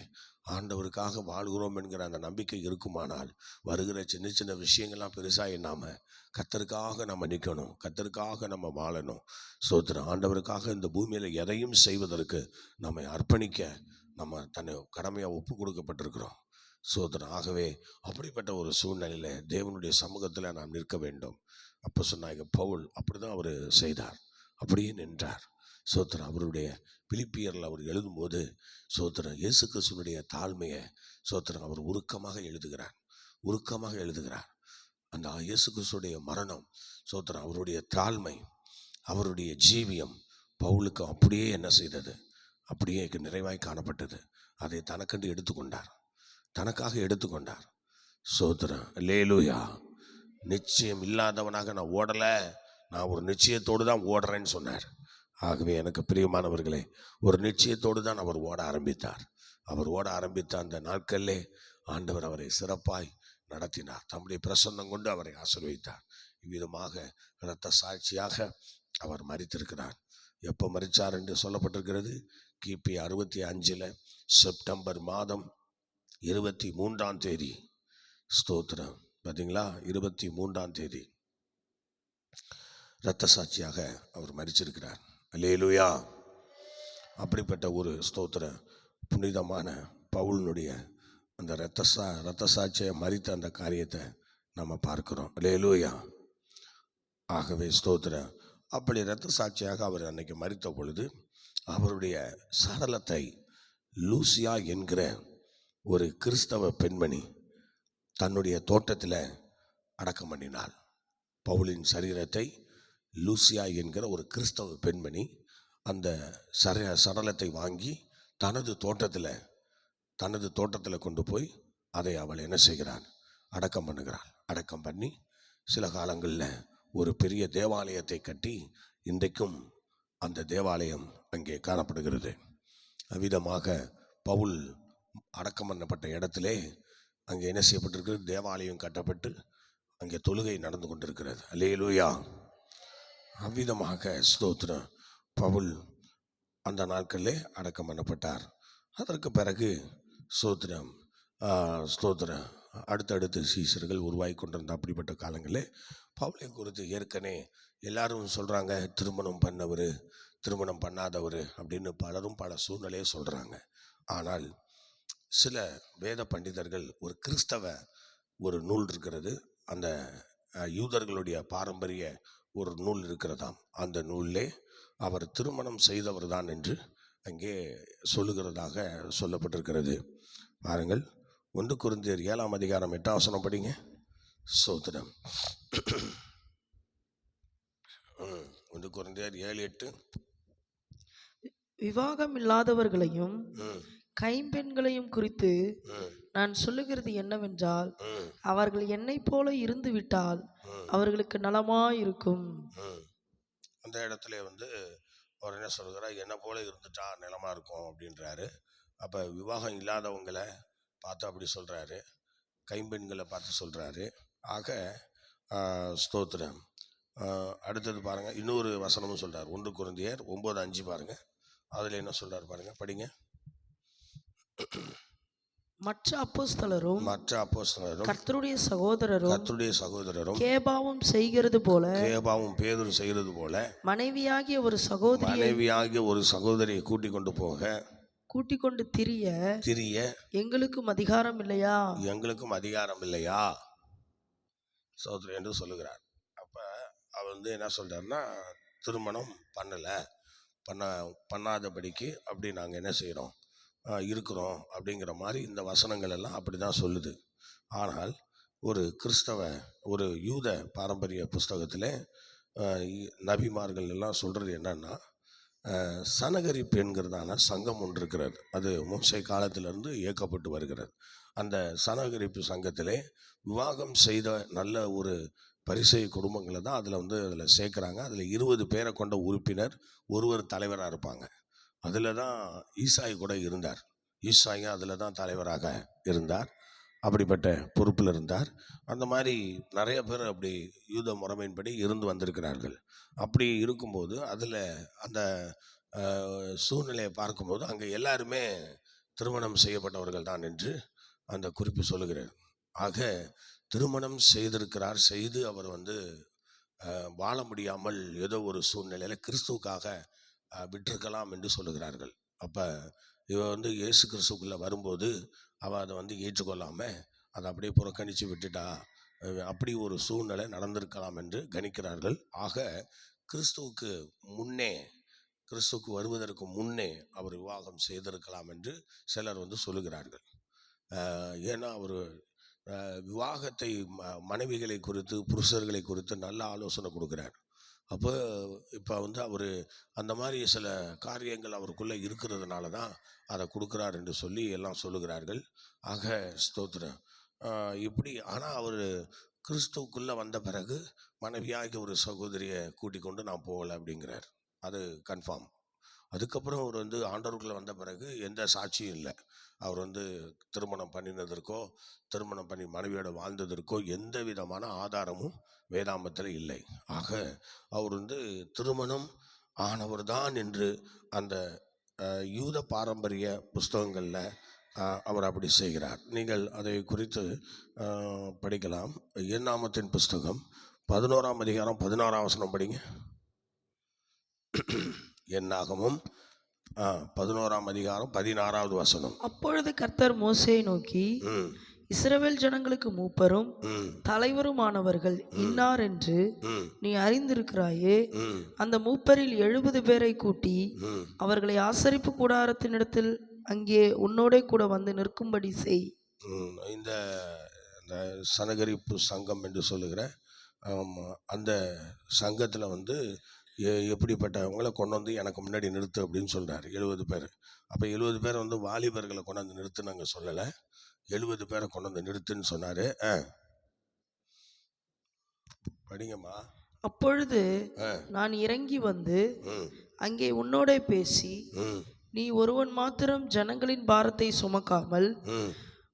ஆண்டவருக்காக வாழ்கிறோம் என்கிற அந்த நம்பிக்கை இருக்குமானால் வருகிற சின்ன சின்ன விஷயங்கள்லாம் பெருசாக எண்ணாமல் கர்த்தருக்காக நம்ம நிற்கணும், கர்த்தருக்காக நம்ம வாழணும். சோத்திரம். ஆண்டவருக்காக இந்த பூமியில் எதையும் செய்வதற்கு நம்மை அர்ப்பணிக்க நம்ம தன்னை கடமையாக ஒப்பு கொடுக்கப்பட்டிருக்கிறோம். சோத்திரம். ஆகவே அப்படிப்பட்ட ஒரு சூழ்நிலையில் தேவனுடைய சமூகத்தில் நாம் நிற்க வேண்டும். அப்போஸ்தலனாகிய பவுல் அப்படிதான் அவர் செய்தார், அப்படியே நின்றார். சோத்திரம். அவருடைய பிலிப்பியரில் அவர் எழுதும்போது சோத்திரம் இயேசு கிறிஸ்துவினுடைய தாழ்மையை சோத்திரம் அவர் உருக்கமாக எழுதுகிறார். அந்த இயேசு கிறிஸ்துடைய மரணம், சோத்திரம், அவருடைய தாழ்மை, அவருடைய ஜீவியம் பவுலுக்கு அப்படியே என்ன செய்தது? அப்படியே நிறைவாய் காணப்பட்டது. அதை தனக்கென்று தனக்காக எடுத்துக்கொண்டார். சோத்திரம். அல்லேலூயா. நிச்சயம் இல்லாதவனாக நான் ஓடலை, நான் ஒரு நிச்சயத்தோடு தான் ஓடுறேன்னு சொன்னார். ஆகவே எனக்கு பிரியமானவர்களே, ஒரு நிச்சயத்தோடு தான் அவர் ஓட ஆரம்பித்தார். அவர் ஓட ஆரம்பித்த அந்த நாட்களிலே ஆண்டவர் அவரை சிறப்பாய் நடத்தினார். தம்முடைய பிரசன்னம் கொண்டு அவரை ஆசீர்வதித்தார். இவ்விதமாக இரத்த சாட்சியாக அவர் மரித்திருக்கிறார். எப்போ மரித்தார் என்று சொல்லப்பட்டிருக்கிறது? கிபி 65 செப்டம்பர் மாதம் 23ஆம் தேதி. ஸ்தோத்திரம். பார்த்தீங்களா? 23ஆம் தேதி இரத்த சாட்சியாக அவர் மரிச்சிருக்கிறார். அல்லேலூயா. அப்படிப்பட்ட ஒரு ஸ்தோத்திர புனிதமான பவுலினுடைய அந்த இரத்த சாட்சியை மரித்த அந்த காரியத்தை நம்ம பார்க்கிறோம். அல்லேலூயா. ஆகவே ஸ்தோத்திர அப்படி இரத்த சாட்சியாக அவர் அன்னைக்கு மரித்த பொழுது அவருடைய சடலத்தை லூசியா என்கிற ஒரு கிறிஸ்தவ பெண்மணி தன்னுடைய தோட்டத்தில் அடக்கம் பண்ணினாள். பவுலின் சரீரத்தை லூசியா என்கிற ஒரு கிறிஸ்தவ பெண்மணி அந்த சடலத்தை வாங்கி தனது தோட்டத்தில் கொண்டு போய் அதை அவள் என்ன செய்கிறாள்? அடக்கம் பண்ணுகிறாள். அடக்கம் பண்ணி சில காலங்களில் ஒரு பெரிய தேவாலயத்தை கட்டி இன்றைக்கும் அந்த தேவாலயம் அங்கே காணப்படுகிறது. அவ்விதமாக பவுல் அடக்கம் பண்ணப்பட்ட இடத்திலே அங்கே என்ன செய்யப்பட்டிருக்கு, தேவாலயம் கட்டப்பட்டு அங்கே தொழுகை நடந்து கொண்டிருக்கிறது. அல்லேலூயா. அவ்விதமாக ஸ்தோத்திரம் பவுல் அந்த நாட்களிலே அடக்கம் பண்ணப்பட்டார். அதற்கு பிறகு ஸ்தோத்திரம் ஸ்தோத்திரம் அடுத்தடுத்து சீசர்கள் உருவாகி கொண்டிருந்த அப்படிப்பட்ட காலங்களில் பவுலை குறித்து ஏற்கனவே எல்லாரும் சொல்கிறாங்க, திருமணம் பண்ணவர், திருமணம் பண்ணாதவர் அப்படின்னு பலரும் பல சூழ்நிலையை சொல்கிறாங்க. ஆனால் சில வேத பண்டிதர்கள் ஒரு கிறிஸ்தவ ஒரு நூல் இருக்கிறது, அந்த யூதர்களுடைய பாரம்பரிய ஒரு நூல் இருக்கிறதாம். அந்த நூலிலே அவர் திருமணம் செய்தவர் தான் என்று அங்கே சொல்லுகிறதாக சொல்லப்பட்டிருக்கிறது. பாருங்கள், 1 கொரிந்தியர் 7ஆம் அதிகாரம் 8ஆம் வசனம் படிங்க. ஸ்தோத்திரம். 1 கொரிந்தியர் 7:8. விவாகம் இல்லாதவர்களையும் கைம்பெண்களையும் குறித்து நான் சொல்லுகிறது என்னவென்றால், அவர்கள் என்னைப் போல இருந்து விட்டால் அவர்களுக்கு நலமாயிருக்கும். அந்த இடத்துல அவர் என்ன சொல்கிறார், என்னை போல இருந்துட்டா நிலமா இருக்கும் அப்படின்றாரு. அப்போ விவாகம் இல்லாதவங்களை பார்த்து அப்படி சொல்கிறாரு, கைம்பெண்களை பார்த்து சொல்கிறாரு. ஆக ஸ்தோத்திரம். அடுத்தது பாருங்கள், இன்னொரு வசனமும் சொல்கிறார். 1 கொரிந்தியர் 9:5 பாருங்கள். அதில் என்ன சொல்கிறார் பாருங்க, படிங்க. மற்ற அப்போஸ்தலரும் கர்த்தருடைய சகோதரரும் கேபாவும் செய்கிறது போல, பேதுரு செய்கிறது போல மனைவியாகிய ஒரு சகோதரியை கூட்டிக் கொண்டு திரிய எங்களுக்கும் அதிகாரம் இல்லையா சகோதரி என்று சொல்லுகிறார். அப்ப அவர் என்ன சொல்றாருன்னா, திருமணம் பண்ணாதபடிக்கு அப்படி நாங்கள் என்ன செய்கிறோம், இருக்கிறோம் அப்படிங்கிற மாதிரி இந்த வசனங்கள் எல்லாம் அப்படி தான் சொல்லுது. ஆனால் ஒரு கிறிஸ்தவ ஒரு யூத பாரம்பரிய புஸ்தகத்தில் நபிமார்கள் எல்லாம் சொல்கிறது என்னன்னா, சனகரிப்பு என்கிறதான சங்கம் ஒன்று இருக்கிறது. அது மோசே காலத்திலிருந்து இயக்கப்பட்டு வருகிறது. அந்த சனகரிப்பு சங்கத்திலே விவாகம் செய்த நல்ல ஒரு பரிசை குடும்பங்களை தான் அதில் சேர்க்குறாங்க. அதில் 20 பேரை கொண்ட உறுப்பினர், ஒருவர் தலைவராக இருப்பாங்க. அதில் தான் ஈசாய் கூட இருந்தார். ஈசாயும் அதில் தான் தலைவராக இருந்தார், அப்படிப்பட்ட பொறுப்பில் இருந்தார். அந்த மாதிரி நிறைய பேர் அப்படி யூத முறைமையின்படி இருந்து வந்திருக்கிறார்கள். அப்படி இருக்கும்போது அதில் அந்த சூழ்நிலையை பார்க்கும்போது அங்கே எல்லாருமே திருமணம் செய்யப்பட்டவர்கள் தான் என்று அந்த குறிப்பு சொல்லுகிறார். ஆக திருமணம் செய்து அவர் வாழ முடியாமல் ஏதோ ஒரு சூழ்நிலையில் கிறிஸ்துவுக்காக விட்டிருக்கலாம் என்று சொல்லுகிறார்கள். அப்போ இவன் இயேசு கிறிஸ்துக்குள்ளே வரும்போது அவள் அதை ஏற்றுக்கொள்ளாமல் அதை அப்படியே புறக்கணித்து விட்டுட்டா, அப்படி ஒரு சூழ்நிலை நடந்திருக்கலாம் என்று கணிக்கிறார்கள். ஆக கிறிஸ்துவுக்கு வருவதற்கு முன்னே அவர் விவாகம் செய்திருக்கலாம் என்று சிலர் சொல்லுகிறார்கள். ஏன்னா அவர் விவாகத்தை மனைவிகளை குறித்து, புருஷர்களை குறித்து நல்ல ஆலோசனை கொடுக்குறார். அப்போ இப்போ அவர் அந்த மாதிரி சில காரியங்கள் அவருக்குள்ளே இருக்கிறதுனால தான் அதை கொடுக்குறார் என்று சொல்லி எல்லாம் சொல்லுகிறார்கள். ஆக ஸ்தோத்திரம். இப்படி ஆனால் அவர் கிறிஸ்துவுக்குள்ளே வந்த பிறகு மனைவியாகிய ஒரு சகோதரியை கூட்டிக் கொண்டு நான் போகலை அப்படிங்கிறார். அது கன்ஃபார்ம். அதுக்கப்புறம் அவர் ஆண்டவருக்குள்ளே வந்த பிறகு எந்த சாட்சியும் இல்லை. அவர் திருமணம் பண்ணினதற்கோ, திருமணம் பண்ணி மனைவியோட வாழ்ந்ததற்கோ எந்த விதமான ஆதாரமும் வேதாமத்தில் இல்லை. ஆக அவர் திருமணம் ஆனவர் தான் என்று அந்த யூத பாரம்பரிய புஸ்தகங்களில் அவர் அப்படி செய்கிறார். நீங்கள் அதை குறித்து படிக்கலாம். என்னாமத்தின் புஸ்தகம் 11ஆம் அதிகாரம் 16ஆம் வசனம் படிங்க. என்னாகமும் 11ஆம் அதிகாரம் 16வது வசனம். அப்பொழுது கர்த்தர் மோசேயை நோக்கி, இஸ்ரவேல் ஜனங்களுக்கு மூப்பரும் தலைவருமானவர்கள் இன்னார் என்று நீ அறிந்திருக்கிறாயே. அந்த மூப்பரில் 70 பேரை கூட்டி அவர்களை ஆசரிப்பு கூடாரத்தினிடத்தில் அங்கே உன்னோட கூட நிற்கும்படி செய். இந்த சனகரிப்பு சங்கம் என்று சொல்லுகிற அந்த சங்கத்தில் எப்படிப்பட்டவங்களை கொண்டு எனக்கு முன்னாடி நிறுத்து அப்படின்னு சொல்கிறார். 70 பேர். அப்போ 70 பேர் வாலிபர்களை கொண்டாந்து நிறுத்துனாங்க சொல்லலை, 70 பேரை கொண்டாந்து நிறுத்துன்னு சொன்னார். படிங்கம்மா. அப்பொழுது நான் இறங்கி அங்கே உன்னோட பேசி நீ ஒருவன் மாத்திரம் ஜனங்களின் பாரத்தை சுமக்காமல் ம்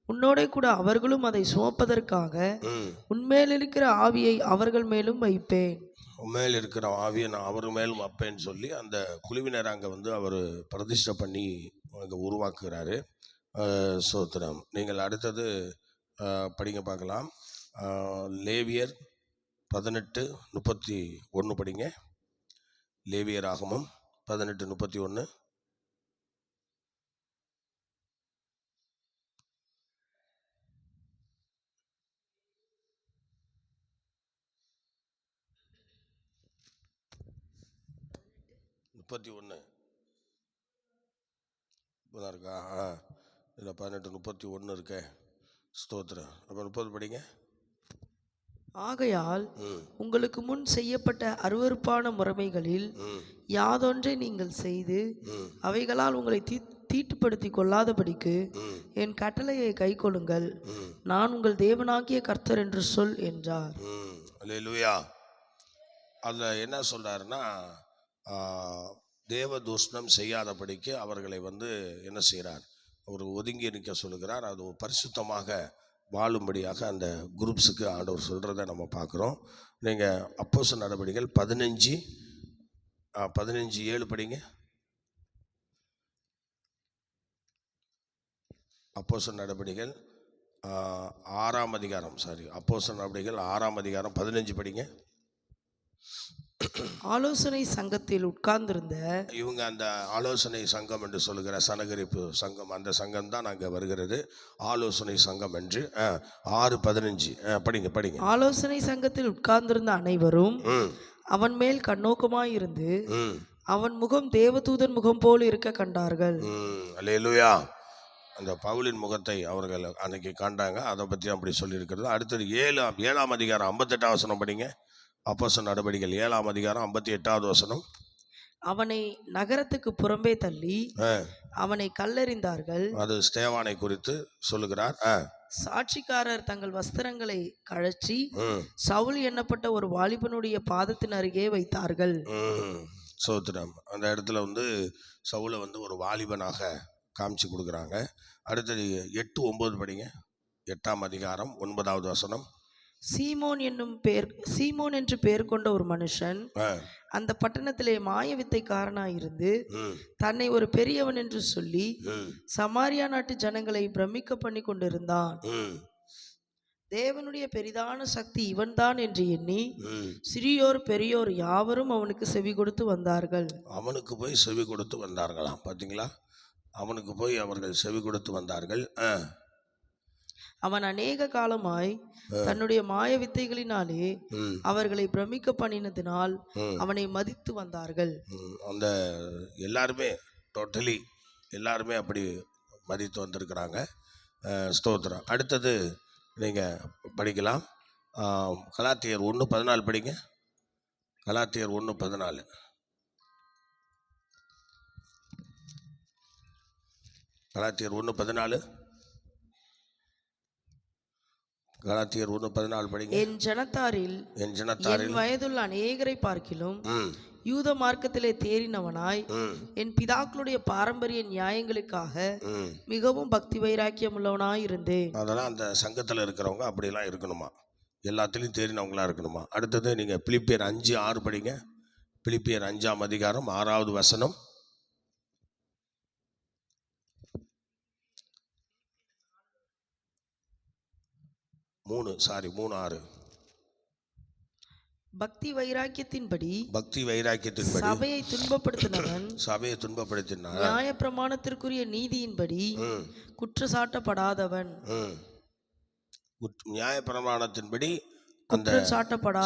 உன்னோட கூட அவர்களும் அதை சுமப்பதற்காக ம் உன்மேல் இருக்கிற ஆவியை அவர்கள் மேலும் வைப்பேன். மேல் இருக்கிற ஆவியை நான் அவர் மேலும் வைப்பேன்னு சொல்லி அந்த குழுவினர் அங்கே வந்து அவர் பிரதிஷ்டை பண்ணி அங்கே உருவாக்குகிறாரு. சோத்திரம். நீங்கள் அடுத்தது படிங்க பார்க்கலாம். லேவியர் 18:31 படிங்க. லேவியர் ஆகமம் 18:31. இப்போதான் இருக்கா? இதில் 18:31 இருக்கே. ஸ்தோத்திரம். அப்போ 30 படிங்க. ஆகையால் உங்களுக்கு முன் செய்யப்பட்ட அருவருப்பான முறைமைகளில் யாதொன்றை நீங்கள் செய்து அவைகளால் உங்களை தீட்டுப்படுத்தி கொள்ளாதபடிக்கு என் கட்டளையை கைக்கொள்ளுங்கள், நான் உங்கள் தேவனாகிய கர்த்தர் என்று சொல் என்றார். அல்லேலூயா. அதில் என்ன சொல்றாருன்னா, தேவ தூஷணம் செய்யாதபடிக்கு அவர்களை வந்து என்ன செய்கிறார், அவர் ஒதுங்கி நிற்க சொல்லுகிறார். அது பரிசுத்தமாக வாழும்படியாக அந்த குரூப்ஸுக்கு ஆண்டவர் சொல்கிறத நம்ம பார்க்குறோம். நீங்கள் அப்போஸ்தலர் நடவடிக்கைகள் 15:7 படிங்க. அப்போஸ்தலர் நடவடிக்கைகள் 6ஆம் அதிகாரம், அப்போஸ்தலர் நடவடிக்கைகள் 6ஆம் அதிகாரம் 15 படிங்க. ஆலோசனை சங்கத்தில் உட்கார்ந்திருந்த இவங்க அந்த ஆலோசனை சங்கம் என்று சொல்லுகிற சனகரிப்பு சங்கம், அந்த சங்கம் தான் அங்கே வருகிறது, ஆலோசனை சங்கம் என்று. 6:15 படிங்க. ஆலோசனை சங்கத்தில் உட்கார்ந்திருந்த அனைவரும் அவன் மேல் கண்ணோக்கமாயிருந்து அவன் முகம் தேவதூதன் முகம் போல் இருக்க கண்டார்கள். அல்லேலூயா. அந்த பவுலின் முகத்தை அவர்கள் அன்னைக்கு காண்டாங்க. அதை பற்றி அப்படி சொல்லியிருக்கிறது. அடுத்தது 7ஆம் அதிகாரம் 58 வசனம் படிங்க. அப்போஸ்தலர் நடவடிக்கைகள் 7ஆம் அதிகாரம் 58வது வசனம். அவனை நகரத்துக்கு புறம்பே தள்ளி அவனை கல்லெறிந்தார்கள். அது ஸ்தேவானை குறித்து சொல்லுகிறார். சாட்சிக்காரர் தங்கள் வஸ்திரங்களை கழற்றி சவுல் எண்ணப்பட்ட ஒரு வாலிபனுடைய பாதத்தின் அருகே வைத்தார்கள். சோத்திரம். அந்த இடத்துல வந்து சவுலை வந்து ஒரு வாலிபனாக காமிச்சு கொடுக்குறாங்க. அடுத்தது 8-9 படிங்க. 8ஆம் அதிகாரம் 9வது வசனம். சீமோன் என்று பெயர் கொண்ட ஒரு மனுஷன் அந்த பட்டணத்திலே மாய வித்தைக்காரனாயிருந்து தன்னை ஒரு பெரியவன் என்று சொல்லி சமாரியா நாட்டு ஜனங்களை பிரமிக்க பண்ணி கொண்டிருந்தான். தேவனுடைய பெரிதான சக்தி இவன்தான் என்று எண்ணி சிறியோர் பெரியோர் யாவரும் அவனுக்கு செவி கொடுத்து வந்தார்கள். அவனுக்கு போய் செவி கொடுத்து வந்தார்களாம். பார்த்தீங்களா? அவனுக்கு போய் அவர்கள் செவி கொடுத்து வந்தார்கள். அவன் அநேக காலமாய் தன்னுடைய மாய வித்தைகளினாலே அவர்களை பிரமிக்க பண்ணினதினால் அவனை மதித்து வந்தார்கள். அந்த எல்லாருமே டோட்டலி எல்லாருமே அப்படி மதித்து வந்திருக்கிறாங்க. ஸ்தோத்திரம். அடுத்தது நீங்கள் படிக்கலாம். கலாத்தியர் 1:14 படிங்க. கலாத்தியர் 1:14. கலாத்தியர் 1:14. கலாத்தியர் 1:14 படிங்க. என் ஜனத்தாரில் என் வயதுள்ள அநேகரை பார்க்கிலும் யூத மார்க்கத்திலே தேறினவனாய் என் பிதாக்களுடைய பாரம்பரிய நியாயங்களுக்காக மிகவும் பக்தி வைராக்கியம் உள்ளவனாய் இருந்தேன். அதெல்லாம் அந்த சங்கத்தில் இருக்கிறவங்க அப்படிலாம் இருக்கணுமா, எல்லாத்துலேயும் தேறினவங்களா இருக்கணுமா. அடுத்தது நீங்கள் பிலிப்பியர் 5:6 படிங்க. பிலிப்பியர் 5ஆம் அதிகாரம் 6வது வசனம். 3:6. பக்தி வைராக்கியத்தின்படி சபையை துன்பப்படுத்தினவன் நியாயப்பிரமாணத்திற்குரிய நீதியின்படி குற்றச்சாட்டப்படாதவன். நியாயப்பிரமாணத்தின்படி அந்த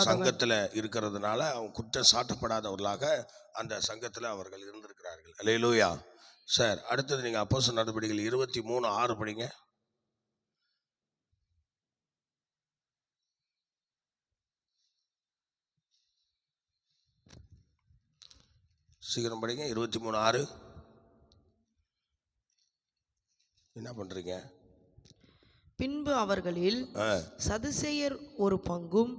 சங்கத்துல இருக்கிறதுனால அவங்க குற்றம் சாட்டப்படாதவர்களாக அந்த சங்கத்துல அவர்கள் இருந்திருக்கிறார்கள். அல்லேலூயா. சார், அடுத்தது நீங்க அப்போஸ்தலர் நடவடிக்கைகள் 23:6 படிங்க. சீக்கிரம் படிங்க. 23:6. என்ன பண்றீங்க? பின்பு அவர்களில் சதுசேயர் ஒரு பங்கும்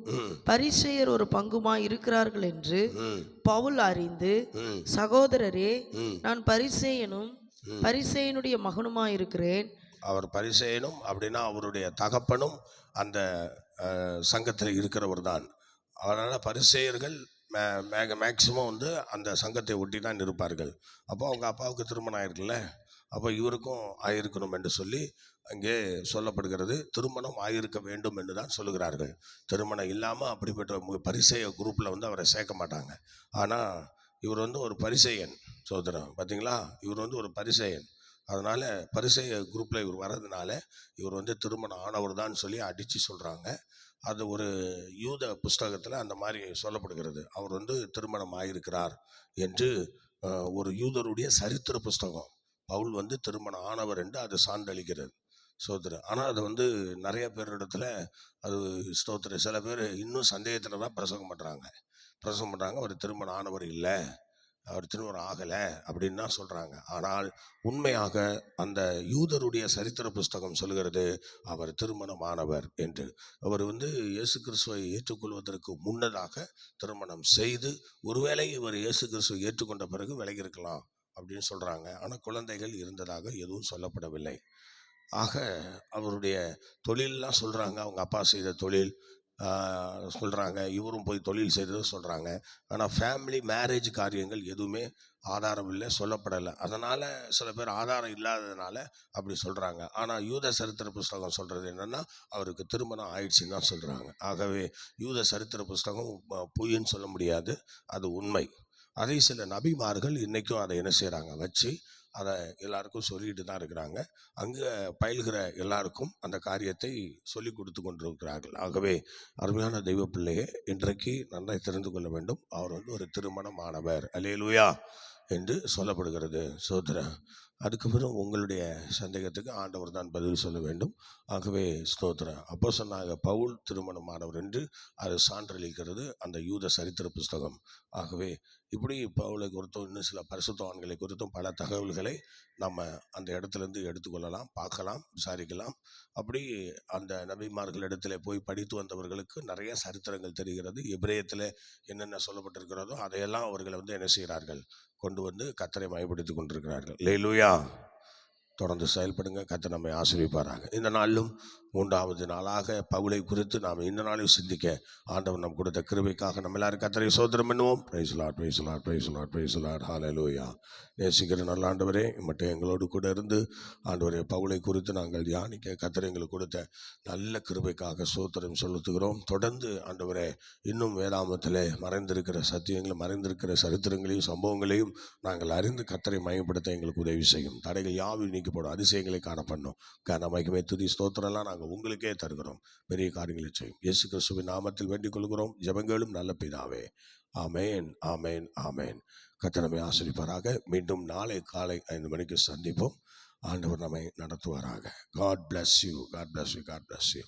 பரிசேயர் ஒரு பங்குமாய் இருக்கிறார்கள் என்று பவுல் அறிந்து, சகோதரரே, நான் பரிசேயனும் பரிசேயனுடைய மகனுமாய் இருக்கிறேன். அவர் பரிசேயனும் அப்படின்னா அவருடைய தகப்பனும் அந்த சங்கத்தில் இருக்கிறவர் தான். அதனால் பரிசேயர்கள் மேக்சிமம் வந்து அந்த சங்கத்தை ஒட்டி தான் இருப்பார்கள். அப்போ அவங்க அப்பாவுக்கு திருமணம் ஆயிருக்குல்ல, அப்போ இவருக்கும் ஆயிருக்கணும் என்று சொல்லி அங்கே சொல்லப்படுகிறது. திருமணம் ஆயிருக்க வேண்டும் என்று தான் சொல்லுகிறார்கள். திருமணம் இல்லாமல் அப்படிப்பட்ட பரிசேய குரூப்பில் வந்து அவரை சேர்க்க மாட்டாங்க. ஆனால் இவர் வந்து ஒரு பரிசேயன் சோதரன், பார்த்தீங்களா, இவர் வந்து ஒரு பரிசேயன். அதனால் பரிசேய குரூப்பில் இவர் வர்றதுனால இவர் வந்து திருமணம் ஆனவர் தான் சொல்லி அடித்து சொல்கிறாங்க. அது ஒரு யூத புஸ்தகத்தில் அந்த மாதிரி சொல்லப்படுகிறது. அவர் வந்து திருமணம் ஆயிருக்கிறார் என்று ஒரு யூதருடைய சரித்திர புஸ்தகம். பவுல் வந்து திருமணம் ஆனவர் என்று அது சான்றளிக்கிறது ஸ்தோத்திரம். ஆனால் அது வந்து நிறைய பேரிடத்துல அது ஸ்தோத்திரம், சில பேர் இன்னும் சந்தேகத்தில் தான் பிரசங்கம் பண்ணுறாங்க. அவர் திருமணம் ஆனவர் இல்லை, அவர் திருமணம் ஆகலை அப்படின்னு தான் சொல்கிறாங்க. ஆனால் உண்மையாக அந்த யூதருடைய சரித்திர புஸ்தகம் சொல்கிறது அவர் திருமணமானவர் என்று. அவர் வந்து இயேசு கிறிஸ்துவை ஏற்றுக்கொள்வதற்கு முன்னதாக திருமணம் செய்து, ஒருவேளை இவர் இயேசு கிறிஸ்துவை ஏற்றுக்கொண்ட பிறகு விலகியிருக்கலாம் அப்படின்னு சொல்கிறாங்க. ஆனால் குழந்தைகள் இருந்ததாக எதுவும் சொல்லப்படவில்லை. ஆக அவருடைய தொழிலெலாம் சொல்கிறாங்க, அவங்க அப்பா செய்த தொழில் சொல்கிறாங்க, இவரும் போய் தொழில் செய்தது சொல்கிறாங்க. ஆனால் ஃபேமிலி மேரேஜ் காரியங்கள் எதுவுமே ஆதாரம் இல்லை, சொல்லப்படலை. அதனால் சில பேர் ஆதாரம் இல்லாததுனால அப்படி சொல்கிறாங்க. ஆனால் யூத சரித்திர புஸ்தகம் சொல்கிறது என்னென்னா அவருக்கு திருமணம் ஆயிடுச்சுன்னு தான் சொல்கிறாங்க. ஆகவே யூத சரித்திர புஸ்தகம் பொய்ன்னு சொல்ல முடியாது, அது உண்மை. அதை சில நபிமார்கள் இன்றைக்கும் அதை என்ன செய்கிறாங்க, வச்சு அதை எல்லாருக்கும் சொல்லிட்டு தான் இருக்கிறாங்க. அங்கே பயில்கிற எல்லாருக்கும் அந்த காரியத்தை சொல்லி கொடுத்து கொண்டிருக்கிறார்கள். ஆகவே அருமையான தெய்வ பிள்ளையே, இன்றைக்கு நன்றாய் தெரிந்து கொள்ள வேண்டும், அவர் வந்து ஒரு திருமணமானவர் அல்லேலூயா என்று சொல்லப்படுகிறது சோதரன். அதுக்கு பிறகு உங்களுடைய சந்தேகத்துக்கு ஆண்டவர் தான் பதில் சொல்ல வேண்டும். ஆகவே ஸ்தோத்திரம். அப்போ சொன்னாங்க பவுல் திருமணமானவர் என்று அது சான்றளிக்கிறது அந்த யூத சரித்திர புஸ்தகம். ஆகவே இப்படி பவுலை குறித்தும் இன்னும் சில பரிசுத்தவான்களை குறித்தும் பல தகவல்களை நம்ம அந்த இடத்துலேருந்து எடுத்துக்கொள்ளலாம், பார்க்கலாம், விசாரிக்கலாம். அப்படி அந்த நபிமார்களிடத்தில் போய் படித்து வந்தவர்களுக்கு நிறைய சரித்திரங்கள் தெரிகிறது. எபிரேயத்தில் என்னென்ன சொல்லப்பட்டிருக்கிறதோ அதையெல்லாம் அவர்களை வந்து என்ன செய்கிறார்கள், கொண்டு வந்து கர்த்தரை மகிமைப்படுத்தி கொண்டிருக்கிறார்கள். அல்லேலூயா. தொடர்ந்து செயல்படுங்க, கர்த்தர் நம்மை ஆசீர்வதிப்பாராக. இந்த நாளிலும் 3வது நாளாக பவுலை குறித்து நாம் இந்த நாளில் சிந்திக்க ஆண்டவர் நாம் கொடுத்த கிருபைக்காக நம்ம எல்லாரும் கர்த்தரை ஸ்தோத்திரம் பண்ணுவோம். Praise Lord, praise Lord, praise Lord, praise Lord. Hallelujah. நேசிக்கிற நல்ல ஆண்டவரே, மட்டும் எங்களோடு கூட இருந்து ஆண்டவரே பவுலை குறித்து நாங்கள் தியானிக்க கர்த்தர் எங்களுக்கு கொடுத்த நல்ல கிருபைக்காக ஸ்தோத்திரம் செலுத்துகிறோம். தொடர்ந்து ஆண்டவரே இன்னும் வேதாமத்திலே மறைந்திருக்கிற சத்தியங்களும் மறைந்திருக்கிற சரித்திரங்களையும் சம்பவங்களையும் நாங்கள் அறிந்து கர்த்தரை மகிமைப்படுத்த எங்களுக்கு உதவி செய்யும். தடைகள் யாவும் நீக்கப்படும், அதிசயங்களை காணப்படணும். கன மகிமை துதி ஸ்தோத்திரம்லாம் நாங்கள் உங்களுக்கே தருகிறோம். பெரிய காரியங்களை செய்யும். இயேசு கிறிஸ்துவின் நாமத்தில் வேண்டிக் கொள்கிறோம் ஜெபங்களும் நல்ல பிதாவே. ஆமேன், ஆமேன், ஆமேன். கர்த்தர் நம்மை ஆசீர்வதிப்பாராக. மீண்டும் நாளை காலை 5 மணிக்கு சந்திப்போம். ஆண்டவர் நம்மை நடத்துவாராக. God bless you. God bless you. God bless you.